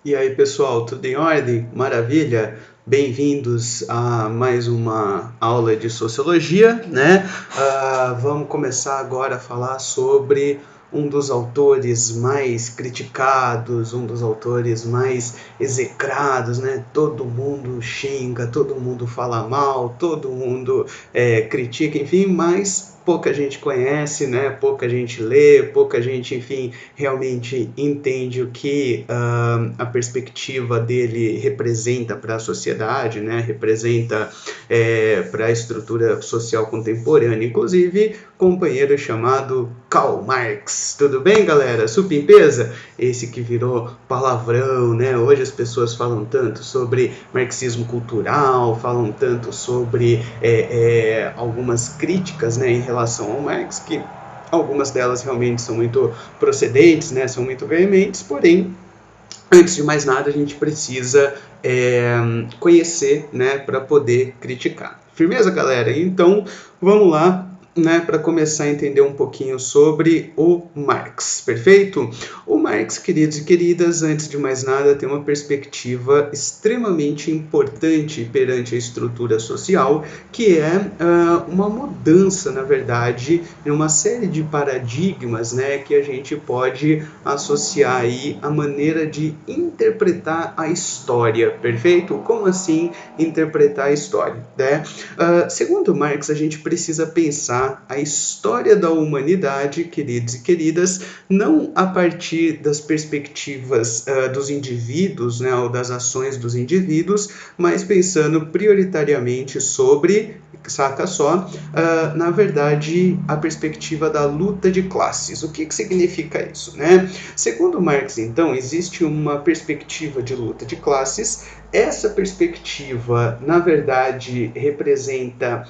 E aí, pessoal, tudo em ordem? Maravilha? Bem-vindos a mais uma aula de sociologia, né? Vamos começar agora a falar sobre um dos autores mais criticados, um dos autores mais execrados, né? Todo mundo xinga, todo mundo fala mal, todo mundo critica, enfim, mas pouca gente conhece, né? Pouca gente lê, pouca gente, enfim, realmente entende o que a perspectiva dele representa para a sociedade, né? Representa para a estrutura social contemporânea. Inclusive, companheiro chamado Karl Marx. Tudo bem, galera? Supimpeza? Esse que virou palavrão, né? Hoje as pessoas falam tanto sobre marxismo cultural, falam tanto sobre algumas críticas, né, em relação ao Marx, que algumas delas realmente são muito procedentes, né, são muito veementes, porém, antes de mais nada, a gente precisa conhecer, né, para poder criticar. Firmeza, galera? Então, vamos lá, né, para começar a entender um pouquinho sobre o Marx, perfeito? O Marx, queridos e queridas, antes de mais nada, tem uma perspectiva extremamente importante perante a estrutura social, que é uma mudança, na verdade, em uma série de paradigmas, né, que a gente pode associar aí a maneira de interpretar a história, perfeito? Como assim interpretar a história, né? Segundo Marx, a gente precisa pensar a história da humanidade, queridos e queridas, não a partir das perspectivas dos indivíduos, né, ou das ações dos indivíduos, mas pensando prioritariamente sobre, saca só, na verdade, a perspectiva da luta de classes. O que significa isso, né? Segundo Marx, então, existe uma perspectiva de luta de classes. Essa perspectiva, na verdade, representa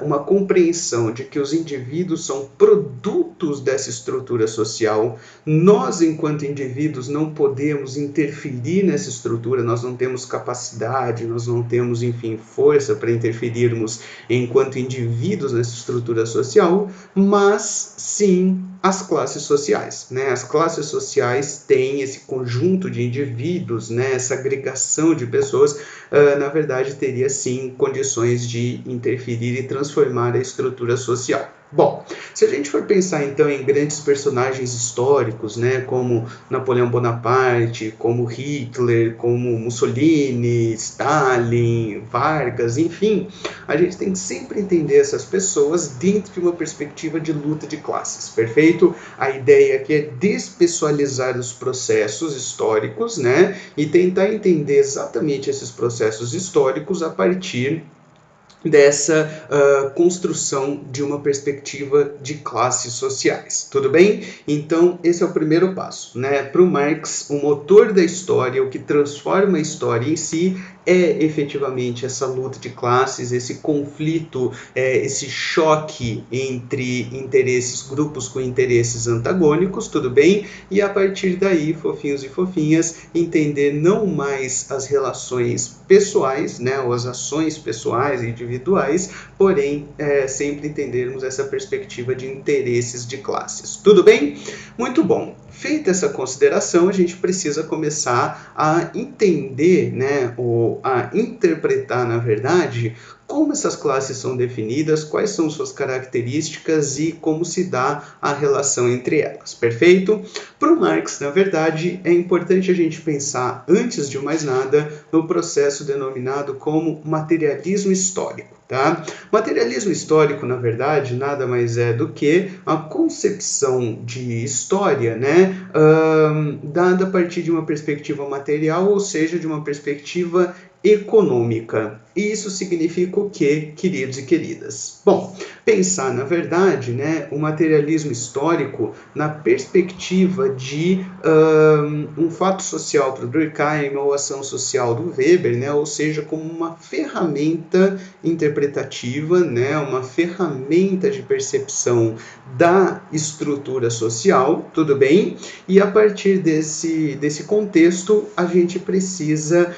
uma compreensão de que os indivíduos são produtos dessa estrutura social. Nós, enquanto indivíduos, não podemos interferir nessa estrutura, nós não temos capacidade, nós não temos, enfim, força para interferirmos enquanto indivíduos nessa estrutura social, mas sim as classes sociais, né? As classes sociais têm esse conjunto de indivíduos, né? Essa agregação de pessoas, na verdade, teria sim condições de interferir e transformar a estrutura social. Bom, se a gente for pensar então em grandes personagens históricos, né, como Napoleão Bonaparte, como Hitler, como Mussolini, Stalin, Vargas, enfim, a gente tem que sempre entender essas pessoas dentro de uma perspectiva de luta de classes, perfeito? A ideia aqui é despessoalizar os processos históricos, né, e tentar entender exatamente esses processos históricos a partir dessa construção de uma perspectiva de classes sociais, tudo bem? Então, esse é o primeiro passo, né? Para o Marx, o motor da história, o que transforma a história em si, é efetivamente essa luta de classes, esse conflito, esse choque entre interesses, grupos com interesses antagônicos, tudo bem? E a partir daí, fofinhos e fofinhas, entender não mais as relações pessoais, né, ou as ações pessoais e individuais, porém, sempre entendermos essa perspectiva de interesses de classes. Tudo bem? Muito bom. Feita essa consideração, a gente precisa começar a entender, né, ou a interpretar, na verdade, como essas classes são definidas, quais são suas características e como se dá a relação entre elas, perfeito? Para o Marx, na verdade, é importante a gente pensar, antes de mais nada, no processo denominado como materialismo histórico. Tá? Materialismo histórico, na verdade, nada mais é do que a concepção de história, né, dada a partir de uma perspectiva material, ou seja, de uma perspectiva econômica. E isso significa o quê, queridos e queridas? Bom, pensar, na verdade, né, o materialismo histórico na perspectiva de um fato social para o Durkheim ou ação social do Weber, né, ou seja, como uma ferramenta interpretativa, né, uma ferramenta de percepção da estrutura social, tudo bem? E a partir desse contexto, a gente precisa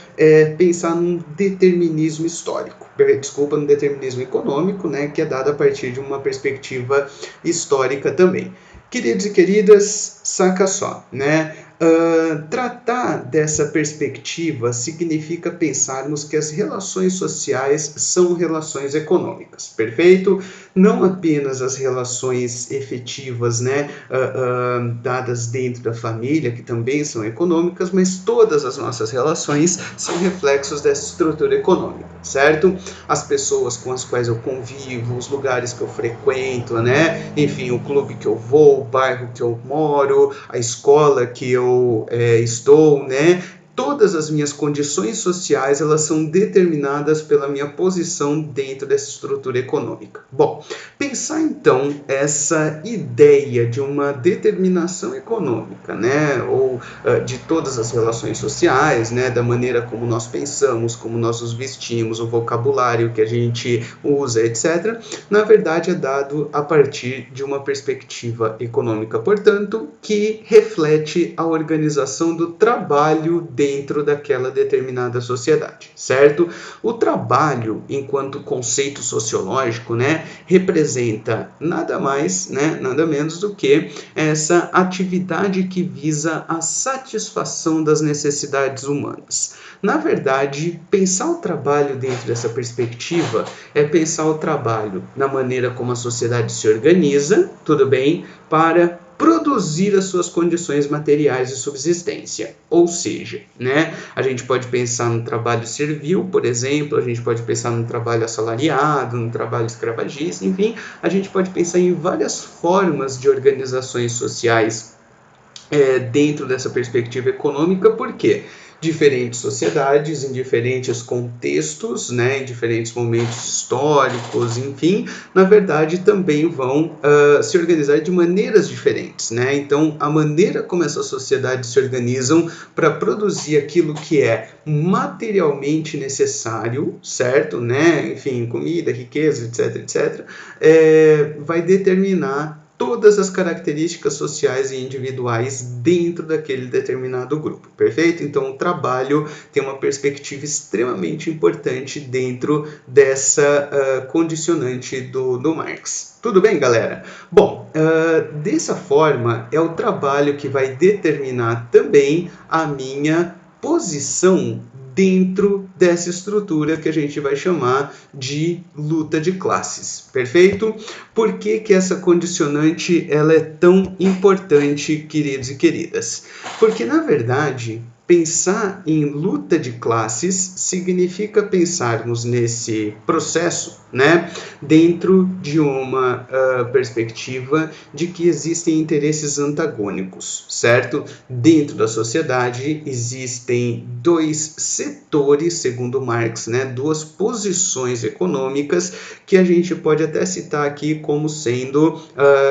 pensar num determinismo histórico. Desculpa, no determinismo econômico, né, que é dado a partir de uma perspectiva histórica também. Queridos e queridas, saca só, né? Tratar dessa perspectiva significa pensarmos que as relações sociais são relações econômicas, perfeito? Não apenas as relações efetivas, né, dadas dentro da família, que também são econômicas, mas todas as nossas relações são reflexos dessa estrutura econômica, certo? As pessoas com as quais eu convivo, os lugares que eu frequento, né? Enfim, o clube que eu vou, o bairro que eu moro, a escola que eu estou, né? Todas as minhas condições sociais, elas são determinadas pela minha posição dentro dessa estrutura econômica. Bom, pensar então essa ideia de uma determinação econômica, né, ou de todas as relações sociais, né, da maneira como nós pensamos, como nós nos vestimos, o vocabulário que a gente usa, etc., na verdade é dado a partir de uma perspectiva econômica, portanto, que reflete a organização do trabalho dentro daquela determinada sociedade, certo? O trabalho, enquanto conceito sociológico, né, representa nada mais, né, nada menos do que essa atividade que visa a satisfação das necessidades humanas. Na verdade, pensar o trabalho dentro dessa perspectiva é pensar o trabalho na maneira como a sociedade se organiza, tudo bem, para produzir as suas condições materiais de subsistência. Ou seja, né, a gente pode pensar no trabalho servil, por exemplo, a gente pode pensar no trabalho assalariado, no trabalho escravagista, enfim, a gente pode pensar em várias formas de organizações sociais dentro dessa perspectiva econômica, por quê? Diferentes sociedades, em diferentes contextos, né, em diferentes momentos históricos, enfim, na verdade também vão se organizar de maneiras diferentes, né? Então, a maneira como essas sociedades se organizam para produzir aquilo que é materialmente necessário, certo? Né? Enfim, comida, riqueza, etc, etc, vai determinar todas as características sociais e individuais dentro daquele determinado grupo, perfeito? Então, o trabalho tem uma perspectiva extremamente importante dentro dessa condicionante do Marx. Tudo bem, galera? Bom, dessa forma, é o trabalho que vai determinar também a minha posição dentro dessa estrutura que a gente vai chamar de luta de classes, perfeito? Por que que essa condicionante ela é tão importante, queridos e queridas? Porque, na verdade, pensar em luta de classes significa pensarmos nesse processo, né, dentro de uma perspectiva de que existem interesses antagônicos, certo? Dentro da sociedade existem dois setores, segundo Marx, né, duas posições econômicas que a gente pode até citar aqui como sendo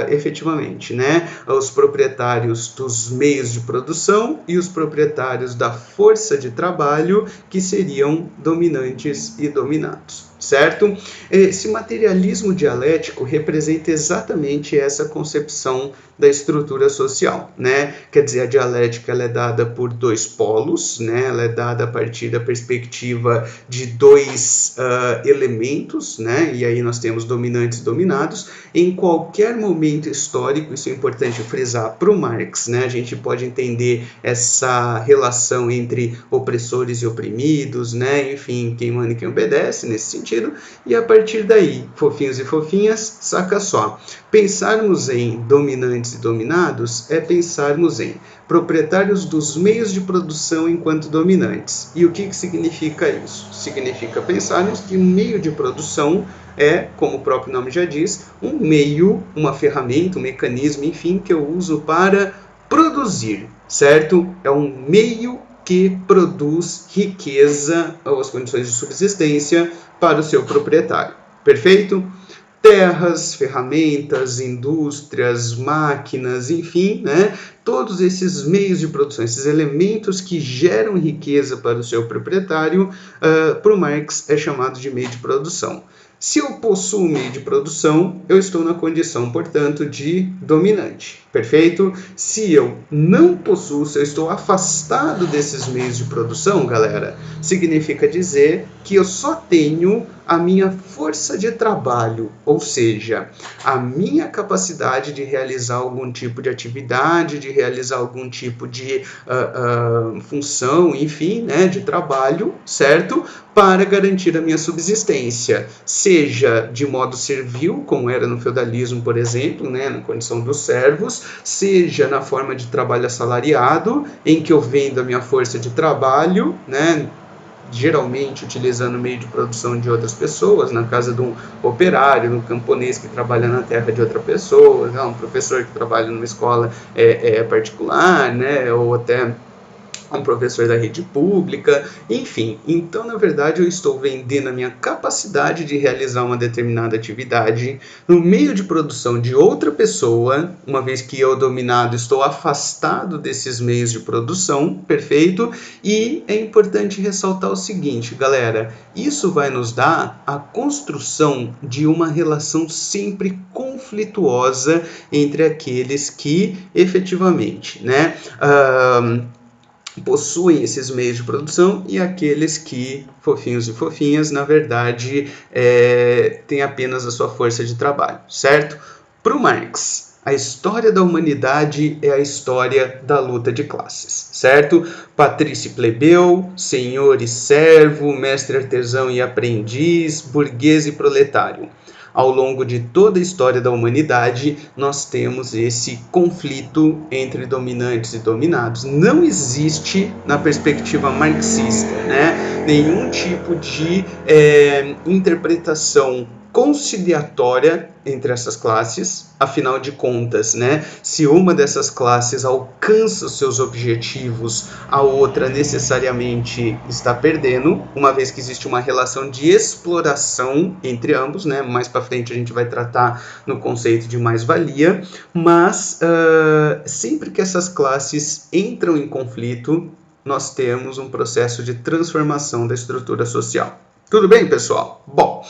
efetivamente, né, os proprietários dos meios de produção e os proprietários da força de trabalho, que seriam dominantes e dominados, certo? Esse materialismo dialético representa exatamente essa concepção da estrutura social, né? Quer dizer, a dialética ela é dada por dois polos, né? Ela é dada a partir da perspectiva de dois elementos, né? E aí nós temos dominantes e dominados. Em qualquer momento histórico, isso é importante frisar para o Marx, né? A gente pode entender essa relação entre opressores e oprimidos, né? Enfim, quem manda e quem obedece, nesse sentido. E a partir daí, fofinhos e fofinhas, saca só. Pensarmos em dominantes e dominados é pensarmos em proprietários dos meios de produção enquanto dominantes. E o que significa isso? Significa pensarmos que o meio de produção é, como o próprio nome já diz, um meio, uma ferramenta, um mecanismo, enfim, que eu uso para produzir, certo? É um meio que produz riqueza ou as condições de subsistência para o seu proprietário. Perfeito? Terras, ferramentas, indústrias, máquinas, enfim, né? Todos esses meios de produção, esses elementos que geram riqueza para o seu proprietário, para o Marx é chamado de meio de produção. Se eu possuo meio de produção, eu estou na condição, portanto, de dominante, perfeito? Se eu não possuo, se eu estou afastado desses meios de produção, galera, significa dizer que eu só tenho a minha força de trabalho, ou seja, a minha capacidade de realizar algum tipo de atividade, de realizar algum tipo de função, enfim, né, de trabalho, certo? Para garantir a minha subsistência, seja de modo servil, como era no feudalismo, por exemplo, né, na condição dos servos, seja na forma de trabalho assalariado, em que eu vendo a minha força de trabalho, né, geralmente utilizando o meio de produção de outras pessoas, na casa de um operário, um camponês que trabalha na terra de outra pessoa, né, um professor que trabalha numa escola particular, né, ou até um professor da rede pública, enfim. Então, na verdade, eu estou vendendo a minha capacidade de realizar uma determinada atividade no meio de produção de outra pessoa, uma vez que eu, dominado, estou afastado desses meios de produção, perfeito? E é importante ressaltar o seguinte, galera, isso vai nos dar a construção de uma relação sempre conflituosa entre aqueles que efetivamente, né, possuem esses meios de produção e aqueles que, fofinhos e fofinhas, na verdade, têm apenas a sua força de trabalho, certo? Para o Marx, a história da humanidade é a história da luta de classes, certo? Patrício e plebeu, senhor e servo, mestre artesão e aprendiz, burguês e proletário. Ao longo de toda a história da humanidade, nós temos esse conflito entre dominantes e dominados. Não existe, na perspectiva marxista, né, nenhum tipo de interpretação conciliatória entre essas classes. Afinal de contas, né, se uma dessas classes alcança os seus objetivos, a outra necessariamente está perdendo, uma vez que existe uma relação de exploração entre ambos, né? Mais para frente a gente vai tratar no conceito de mais-valia, mas sempre que essas classes entram em conflito, nós temos um processo de transformação da estrutura social. Tudo bem, pessoal? Bom,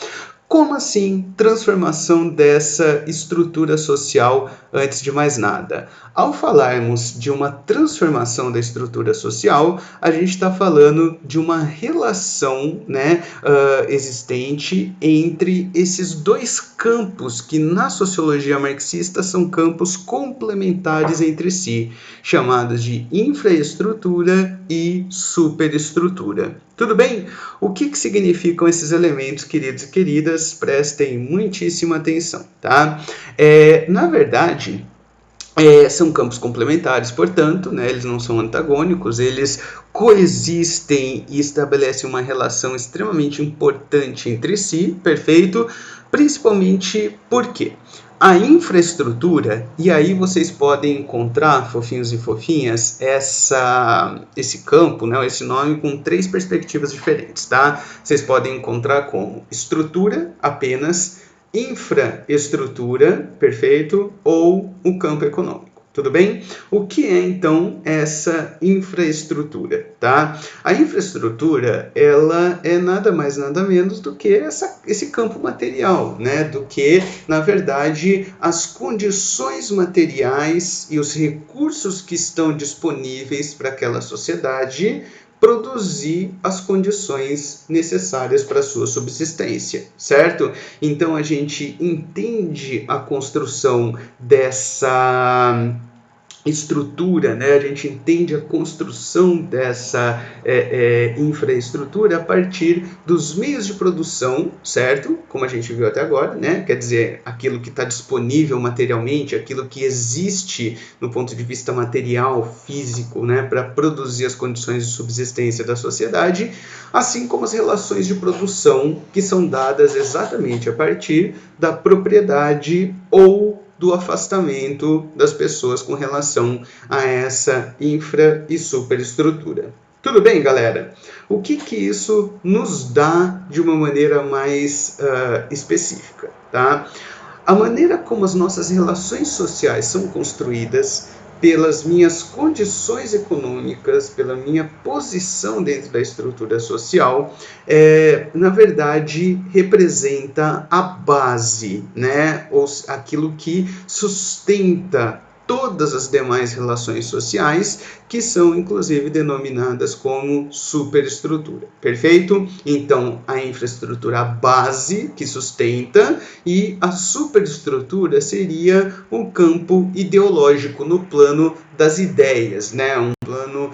como assim transformação dessa estrutura social antes de mais nada? Ao falarmos de uma transformação da estrutura social, a gente está falando de uma relação, né, existente entre esses dois campos que na sociologia marxista são campos complementares entre si, chamados de infraestrutura e superestrutura. Tudo bem? O que significam esses elementos, queridos e queridas? Prestem muitíssima atenção, tá? Na verdade, são campos complementares, portanto, né, eles não são antagônicos, eles coexistem e estabelecem uma relação extremamente importante entre si, perfeito? Principalmente porque a infraestrutura, e aí vocês podem encontrar, fofinhos e fofinhas, esse campo, né, esse nome com 3 perspectivas diferentes, tá? Vocês podem encontrar como estrutura apenas, infraestrutura, perfeito, ou o campo econômico. Tudo bem? O que é, então, essa infraestrutura, tá? A infraestrutura, ela é nada mais, nada menos do que esse campo material, né? Do que, na verdade, as condições materiais e os recursos que estão disponíveis para aquela sociedade produzir as condições necessárias para a sua subsistência, certo? Então, a gente entende a construção dessa estrutura, né? A gente entende a construção dessa infraestrutura a partir dos meios de produção, certo? Como a gente viu até agora, né? Quer dizer, aquilo que está disponível materialmente, aquilo que existe no ponto de vista material, físico, né? Para produzir as condições de subsistência da sociedade, assim como as relações de produção que são dadas exatamente a partir da propriedade ou do afastamento das pessoas com relação a essa infra e superestrutura. Tudo bem, galera? O que isso nos dá de uma maneira mais específica, tá? A maneira como as nossas relações sociais são construídas pelas minhas condições econômicas, pela minha posição dentro da estrutura social, na verdade, representa a base, né? Ou aquilo que sustenta todas as demais relações sociais, que são inclusive denominadas como superestrutura. Perfeito? Então, a infraestrutura a base que sustenta e a superestrutura seria um campo ideológico no plano das ideias, né? Um plano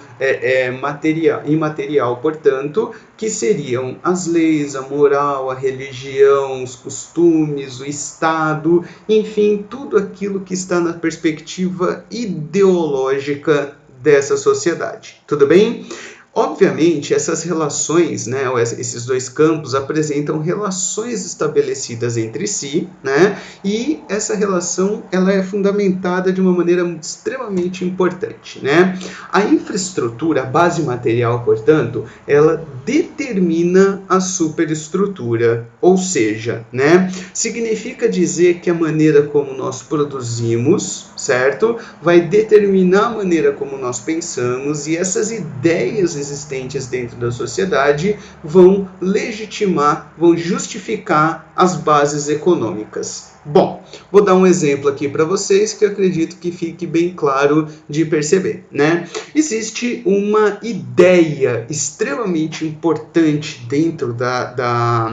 material, imaterial, portanto, que seriam as leis, a moral, a religião, os costumes, o Estado, enfim, tudo aquilo que está na perspectiva ideológica dessa sociedade. Tudo bem? Obviamente, essas relações, né, esses dois campos apresentam relações estabelecidas entre si, né, e essa relação ela é fundamentada de uma maneira extremamente importante, né? A infraestrutura, a base material, portanto, ela determina a superestrutura, ou seja, né, significa dizer que a maneira como nós produzimos, certo, vai determinar a maneira como nós pensamos e essas ideias existentes dentro da sociedade vão legitimar, vão justificar as bases econômicas. Bom, vou dar um exemplo aqui para vocês que eu acredito que fique bem claro de perceber, né? Existe uma ideia extremamente importante dentro da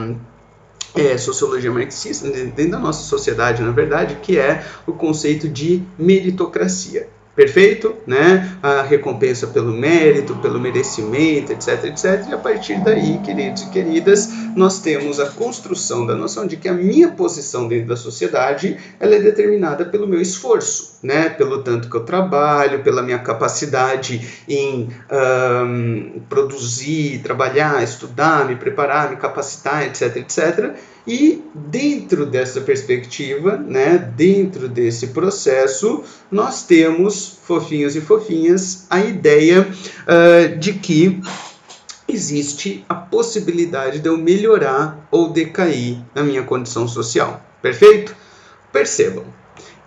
sociologia marxista, dentro da nossa sociedade, na verdade, que é o conceito de meritocracia. Perfeito? Né? A recompensa pelo mérito, pelo merecimento, etc, etc. E a partir daí, queridos e queridas, nós temos a construção da noção de que a minha posição dentro da sociedade ela é determinada pelo meu esforço, né? Pelo tanto que eu trabalho, pela minha capacidade em produzir, trabalhar, estudar, me preparar, me capacitar, etc, etc. E dentro dessa perspectiva, né, dentro desse processo, nós temos, fofinhos e fofinhas, a ideia de que existe a possibilidade de eu melhorar ou decair na minha condição social. Perfeito? Percebam,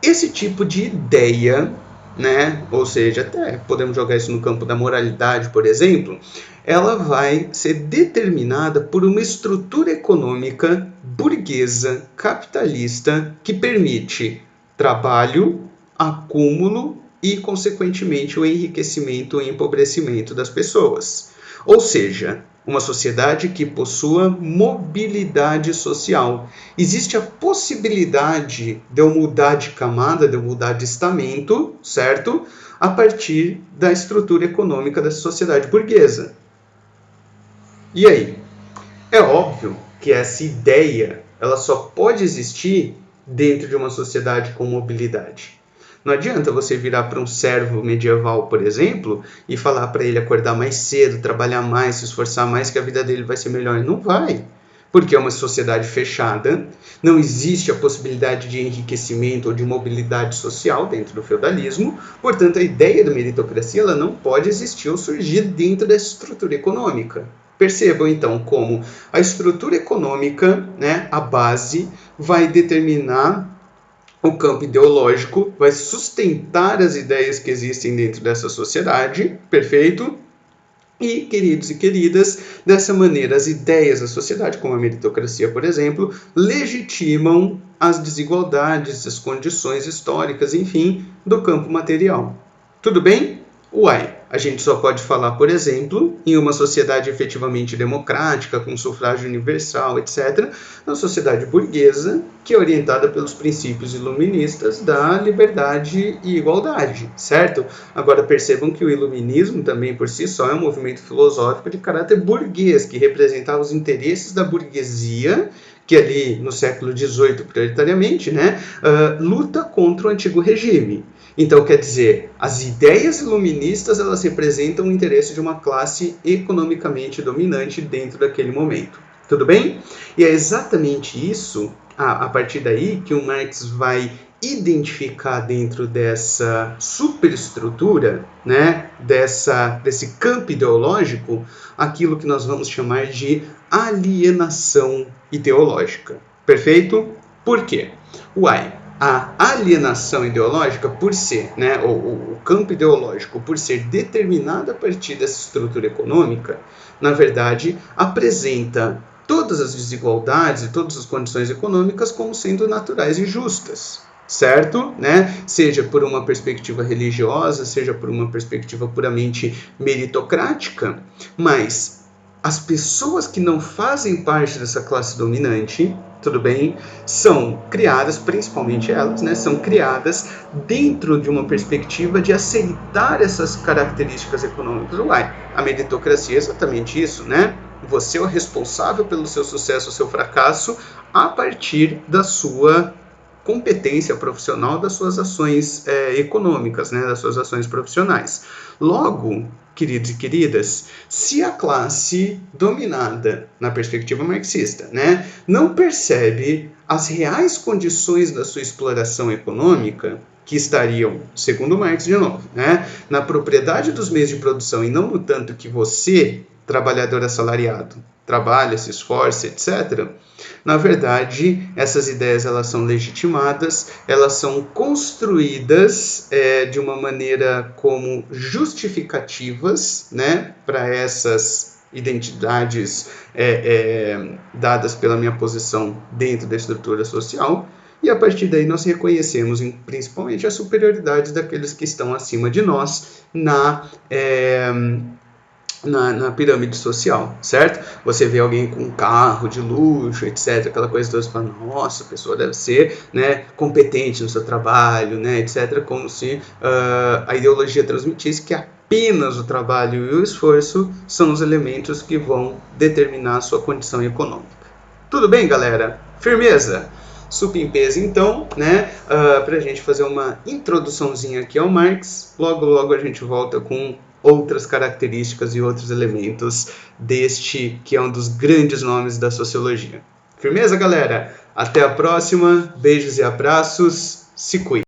esse tipo de ideia, né, ou seja, até podemos jogar isso no campo da moralidade, por exemplo, ela vai ser determinada por uma estrutura econômica burguesa, capitalista, que permite trabalho, acúmulo e, consequentemente, o enriquecimento e empobrecimento das pessoas. Ou seja, uma sociedade que possua mobilidade social. Existe a possibilidade de eu mudar de camada, de eu mudar de estamento, certo? A partir da estrutura econômica da sociedade burguesa. E aí? É óbvio que essa ideia ela só pode existir dentro de uma sociedade com mobilidade. Não adianta você virar para um servo medieval, por exemplo, e falar para ele acordar mais cedo, trabalhar mais, se esforçar mais, que a vida dele vai ser melhor. Não vai, porque é uma sociedade fechada, não existe a possibilidade de enriquecimento ou de mobilidade social dentro do feudalismo, portanto a ideia da meritocracia ela não pode existir ou surgir dentro dessa estrutura econômica. Percebam, então, como a estrutura econômica, né, a base, vai determinar o campo ideológico, vai sustentar as ideias que existem dentro dessa sociedade, perfeito? E, queridos e queridas, dessa maneira, as ideias da sociedade, como a meritocracia, por exemplo, legitimam as desigualdades, as condições históricas, enfim, do campo material. Tudo bem? Uai, a gente só pode falar, por exemplo, em uma sociedade efetivamente democrática, com sufrágio universal, etc., na sociedade burguesa, que é orientada pelos princípios iluministas da liberdade e igualdade, certo? Agora percebam que o iluminismo também por si só é um movimento filosófico de caráter burguês, que representava os interesses da burguesia, que ali no século XVIII, prioritariamente, né, luta contra o antigo regime. Então, quer dizer, as ideias iluministas elas representam o interesse de uma classe economicamente dominante dentro daquele momento. Tudo bem? E é exatamente isso, a partir daí, que o Marx vai identificar dentro dessa superestrutura, né, desse campo ideológico, aquilo que nós vamos chamar de alienação ideológica. Perfeito? Por quê? Uai, a alienação ideológica, por ser, né, o campo ideológico, por ser determinado a partir dessa estrutura econômica, na verdade, apresenta todas as desigualdades e todas as condições econômicas como sendo naturais e justas, certo? Né? Seja por uma perspectiva religiosa, seja por uma perspectiva puramente meritocrática, mas as pessoas que não fazem parte dessa classe dominante, tudo bem, são criadas, principalmente elas, né, são criadas dentro de uma perspectiva de aceitar essas características econômicas. Uai, a meritocracia é exatamente isso, né? Você é o responsável pelo seu sucesso ou seu fracasso a partir da sua competência profissional, das suas ações econômicas, né, das suas ações profissionais. Logo, queridos e queridas, se a classe dominada na perspectiva marxista, né, não percebe as reais condições da sua exploração econômica, que estariam, segundo Marx de novo, né, na propriedade dos meios de produção e não no tanto que você, trabalhador assalariado, trabalha, se esforça, etc., na verdade, essas ideias elas são legitimadas, elas são construídas de uma maneira como justificativas, né, para essas identidades dadas pela minha posição dentro da estrutura social, e a partir daí nós reconhecemos principalmente a superioridade daqueles que estão acima de nós na pirâmide social, certo? Você vê alguém com um carro de luxo, etc., aquela coisa toda, você fala, nossa, a pessoa deve ser, né, competente no seu trabalho, né, etc., como se a ideologia transmitisse que apenas o trabalho e o esforço são os elementos que vão determinar a sua condição econômica. Tudo bem, galera? Firmeza? Supimpeza, então, né, para a gente fazer uma introduçãozinha aqui ao Marx. Logo, logo a gente volta com outras características e outros elementos deste que é um dos grandes nomes da sociologia. Firmeza, galera? Até a próxima. Beijos e abraços. Se cuidem.